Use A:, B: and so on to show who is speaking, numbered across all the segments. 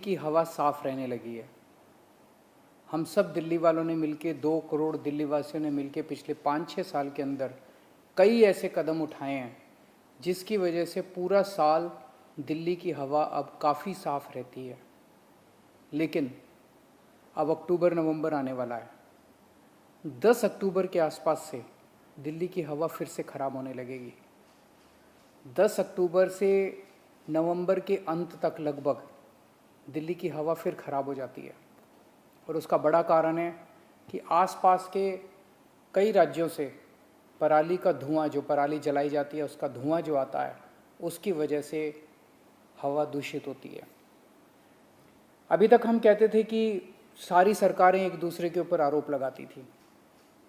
A: की हवा साफ रहने लगी है। हम सब दिल्ली वालों ने मिलके 2 करोड़ दिल्ली वासियों ने मिलके पिछले 5-6 साल के अंदर कई ऐसे कदम उठाए हैं जिसकी वजह से पूरा साल दिल्ली की हवा अब काफ़ी साफ रहती है। लेकिन अब अक्टूबर नवंबर आने वाला है। 10 अक्टूबर के आसपास से दिल्ली की हवा फिर से ख़राब होने लगेगी। 10 अक्टूबर से नवंबर के अंत तक लगभग दिल्ली की हवा फिर ख़राब हो जाती है और उसका बड़ा कारण है कि आसपास के कई राज्यों से पराली का धुआं, जो पराली जलाई जाती है उसका धुआं जो आता है, उसकी वजह से हवा दूषित होती है। अभी तक हम कहते थे कि सारी सरकारें एक दूसरे के ऊपर आरोप लगाती थी।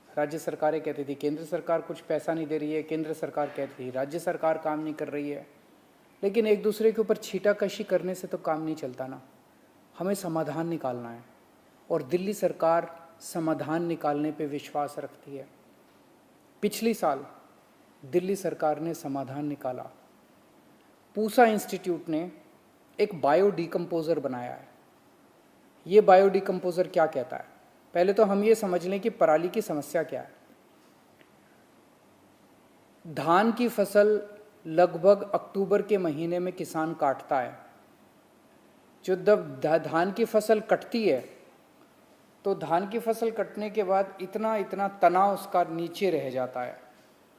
A: राज्य सरकारें कहती थी केंद्र सरकार कुछ पैसा नहीं दे रही है, केंद्र सरकार कहती थी राज्य सरकार काम नहीं कर रही है। लेकिन एक दूसरे के ऊपर छीटाकशी करने से तो काम नहीं चलता ना, हमें समाधान निकालना है और दिल्ली सरकार समाधान निकालने पे विश्वास रखती है। पिछली साल दिल्ली सरकार ने समाधान निकाला। पूसा इंस्टीट्यूट ने एक बायो डिकम्पोज़र बनाया है। ये बायो डिकम्पोज़र क्या कहता है? पहले तो हम ये समझ लें कि पराली की समस्या क्या है। धान की फसल लगभग अक्टूबर के महीने में किसान काटता है। जो जब धान की फसल कटती है तो धान की फसल कटने के बाद इतना इतना तना उसका नीचे रह जाता है,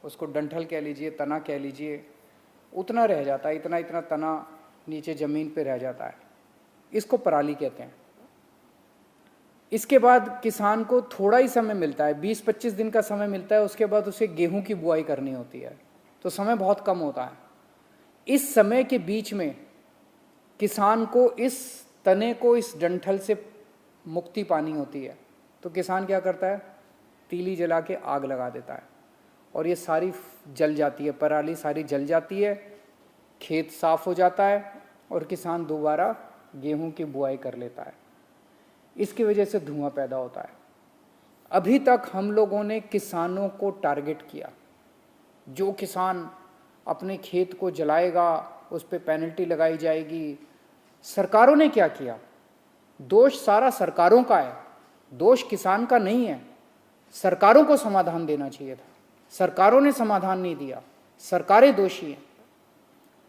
A: उसको डंठल कह लीजिए, तना कह लीजिए, उतना रह जाता है, इतना इतना तना नीचे ज़मीन पे रह जाता है। इसको पराली कहते हैं। इसके बाद किसान को थोड़ा ही समय मिलता है, 20-25 दिन का समय मिलता है। उसके बाद उसे गेहूं की बुआई करनी होती है, तो समय बहुत कम होता है। इस समय के बीच में किसान को इस तने को, इस डंठल से मुक्ति पानी होती है। तो किसान क्या करता है? तीली जला के आग लगा देता है और ये सारी जल जाती है, पराली सारी जल जाती है, खेत साफ हो जाता है और किसान दोबारा गेहूं की बुआई कर लेता है। इसकी वजह से धुआं पैदा होता है। अभी तक हम लोगों ने किसानों को टारगेट किया। जो किसान अपने खेत को जलाएगा उस पर पेनल्टी लगाई जाएगी। सरकारों ने क्या किया? दोष सारा सरकारों का है, दोष किसान का नहीं है। सरकारों को समाधान देना चाहिए था, सरकारों ने समाधान नहीं दिया, सरकारें दोषी हैं।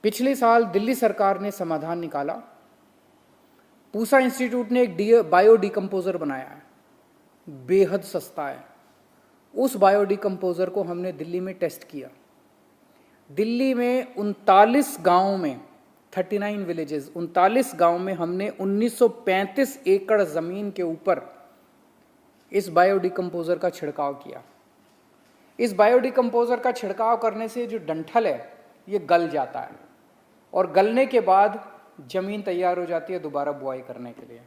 A: पिछले साल दिल्ली सरकार ने समाधान निकाला। पूसा इंस्टीट्यूट ने एक बायो डिकम्पोज़र बनाया है, बेहद सस्ता है। उस बायो डिकम्पोज़र को हमने दिल्ली में टेस्ट किया। दिल्ली में 39 गांवों में 39 विलेजेस, 39 गांव में हमने 1935 एकड़ ज़मीन के ऊपर इस बायो डिकम्पोज़र का छिड़काव किया। इस बायो डिकम्पोज़र का छिड़काव करने से जो डंठल है ये गल जाता है और गलने के बाद ज़मीन तैयार हो जाती है दोबारा बुआई करने के लिए।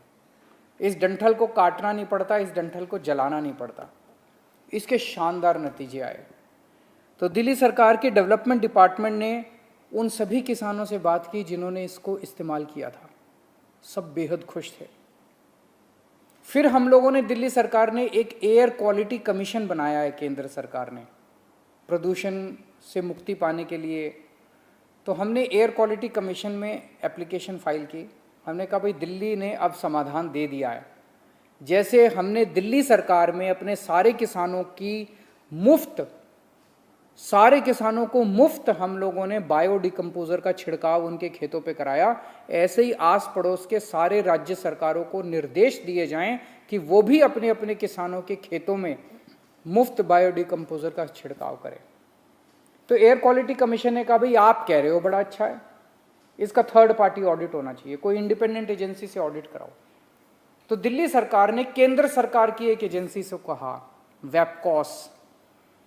A: इस डंठल को काटना नहीं पड़ता, इस डंठल को जलाना नहीं पड़ता। इसके शानदार नतीजे आए। तो दिल्ली सरकार के डेवलपमेंट डिपार्टमेंट ने उन सभी किसानों से बात की जिन्होंने इसको इस्तेमाल किया था। सब बेहद खुश थे। फिर हम लोगों ने, दिल्ली सरकार ने एक एयर क्वालिटी कमीशन बनाया है केंद्र सरकार ने, प्रदूषण से मुक्ति पाने के लिए। तो हमने एयर क्वालिटी कमीशन में एप्लीकेशन फाइल की। हमने कहा भाई दिल्ली ने अब समाधान दे दिया है। जैसे हमने दिल्ली सरकार में अपने सारे किसानों को मुफ्त हम लोगों ने बायो डिकम्पोज़र का छिड़काव उनके खेतों पे कराया, ऐसे ही आस पड़ोस के सारे राज्य सरकारों को निर्देश दिए जाएं कि वो भी अपने अपने किसानों के खेतों में मुफ्त बायो डिकम्पोज़र का छिड़काव करें। तो एयर क्वालिटी कमीशन ने कहा भाई आप कह रहे हो बड़ा अच्छा है, इसका थर्ड पार्टी ऑडिट होना चाहिए, कोई इंडिपेंडेंट एजेंसी से ऑडिट कराओ। तो दिल्ली सरकार ने केंद्र सरकार की एक एजेंसी से कहा,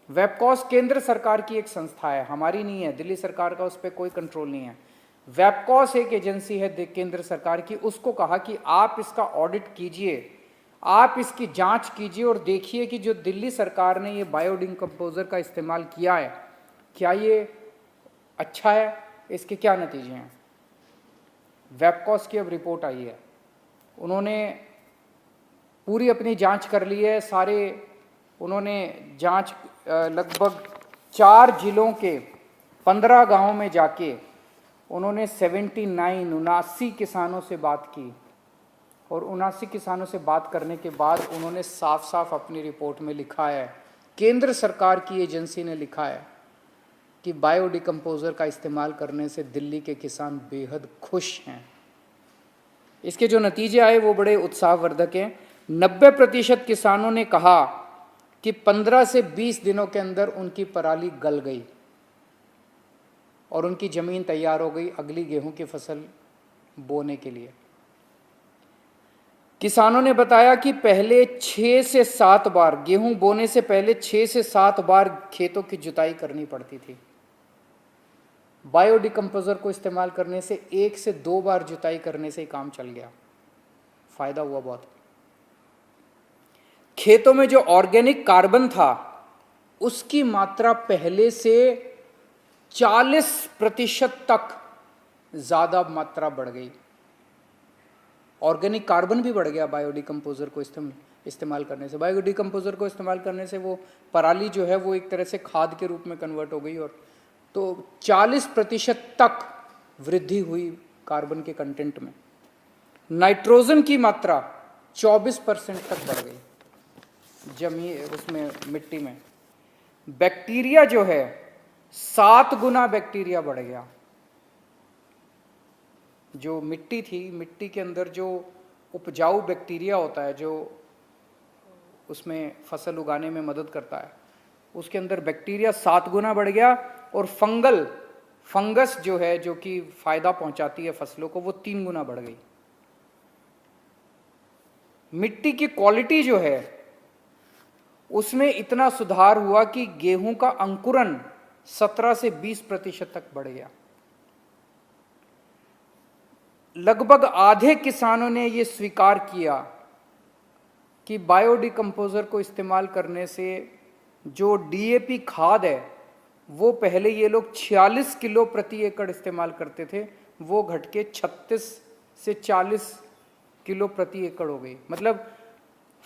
A: वेबकॉस केंद्र सरकार की एक संस्था है, हमारी नहीं है, दिल्ली सरकार का उस पर कोई कंट्रोल नहीं है। वेबकॉस एक एजेंसी है केंद्र सरकार की। उसको कहा कि आप इसका ऑडिट कीजिए, आप इसकी जांच कीजिए और देखिए कि जो दिल्ली सरकार ने ये बायो डिकम्पोज़र का इस्तेमाल किया है क्या ये अच्छा है, इसके क्या नतीजे हैं। वेबकॉस की अब रिपोर्ट आई है, उन्होंने पूरी अपनी जांच कर ली है। उन्होंने जांच लगभग 4 जिलों के 15 गांवों में जाके उन्होंने 79 किसानों से बात की और 79 किसानों से बात करने के बाद उन्होंने साफ साफ अपनी रिपोर्ट में लिखा है, केंद्र सरकार की एजेंसी ने लिखा है कि बायोडिकम्पोजर का इस्तेमाल करने से दिल्ली के किसान बेहद खुश हैं। इसके जो नतीजे आए वो बड़े उत्साहवर्धक हैं। 90% किसानों ने कहा कि 15 से 20 दिनों के अंदर उनकी पराली गल गई और उनकी ज़मीन तैयार हो गई अगली गेहूं की फसल बोने के लिए। किसानों ने बताया कि पहले 6 से 7 बार, गेहूं बोने से पहले 6 से 7 बार खेतों की जुताई करनी पड़ती थी। बायोडिकम्पोजर को इस्तेमाल करने से 1 से 2 बार जुताई करने से ही काम चल गया, फायदा हुआ बहुत। खेतों में जो ऑर्गेनिक कार्बन था उसकी मात्रा पहले से 40% तक ज्यादा मात्रा बढ़ गई। ऑर्गेनिक कार्बन भी बढ़ गया बायोडिकम्पोजर को इस्तेमाल करने से। बायोडिकम्पोजर को इस्तेमाल करने से वो पराली जो है वो एक तरह से खाद के रूप में कन्वर्ट हो गई, और तो 40% तक वृद्धि हुई कार्बन के कंटेंट में। नाइट्रोजन की मात्रा 24% तक बढ़ गई उसमें मिट्टी में। बैक्टीरिया जो है 7 गुना बैक्टीरिया बढ़ गया। जो मिट्टी थी, मिट्टी के अंदर जो उपजाऊ बैक्टीरिया होता है जो उसमें फसल उगाने में मदद करता है, उसके अंदर बैक्टीरिया 7 गुना बढ़ गया। और फंगस जो है जो कि फायदा पहुंचाती है फसलों को, वो 3 गुना बढ़ गई। मिट्टी की क्वालिटी जो है उसमें इतना सुधार हुआ कि गेहूं का अंकुरन 17 से 20% तक बढ़ गया। लगभग आधे किसानों ने यह स्वीकार किया कि बायोडिकम्पोजर को इस्तेमाल करने से जो डीएपी खाद है वो पहले ये लोग 46 किलो प्रति एकड़ इस्तेमाल करते थे, वो घट के 36 से 40 किलो प्रति एकड़ हो गई। मतलब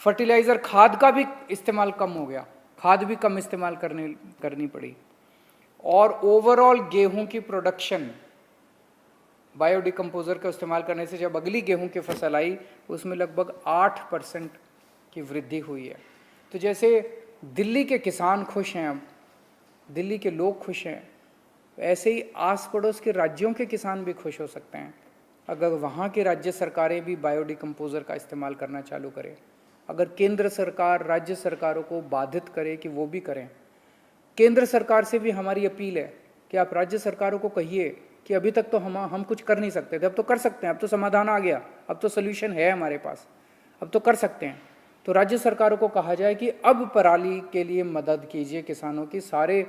A: फर्टिलाइजर खाद का भी इस्तेमाल कम हो गया, खाद भी कम इस्तेमाल करनी पड़ी। और ओवरऑल गेहूं की प्रोडक्शन बायोडिकम्पोजर का इस्तेमाल करने से जब अगली गेहूं की फसल आई उसमें लगभग 8% की वृद्धि हुई है। तो जैसे दिल्ली के किसान खुश हैं, अब दिल्ली के लोग खुश हैं, ऐसे ही आस पड़ोस के राज्यों के किसान भी खुश हो सकते हैं अगर वहाँ की राज्य सरकारें भी बायोडिकम्पोजर का इस्तेमाल करना चालू करें। अगर केंद्र सरकार राज्य सरकारों को बाधित करे कि वो भी करें। केंद्र सरकार से भी हमारी अपील है कि आप राज्य सरकारों को कहिए कि अभी तक तो हम कुछ कर नहीं सकते थे, अब तो कर सकते हैं, अब तो समाधान आ गया, अब तो सोल्यूशन है हमारे पास, अब तो कर सकते हैं। तो राज्य सरकारों को कहा जाए कि अब पराली के लिए मदद कीजिए किसानों की, सारे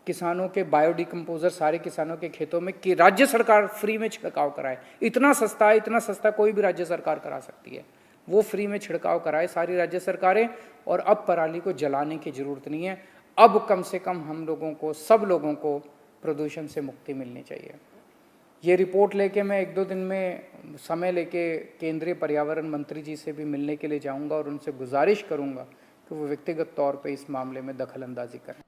A: किसानों के बायोडिकम्पोजर सारे किसानों के खेतों में कि राज्य सरकार फ्री में छिड़काव कराए। इतना सस्ता कोई भी राज्य सरकार करा सकती है, वो फ्री में छिड़काव कराए सारी राज्य सरकारें। और अब पराली को जलाने की जरूरत नहीं है, अब कम से कम हम लोगों को, सब लोगों को प्रदूषण से मुक्ति मिलनी चाहिए। ये रिपोर्ट लेके मैं 1-2 दिन में समय लेके केंद्रीय पर्यावरण मंत्री जी से भी मिलने के लिए जाऊंगा और उनसे गुजारिश करूंगा कि वो व्यक्तिगत तौर पे इस मामले में दखल अंदाजी करें।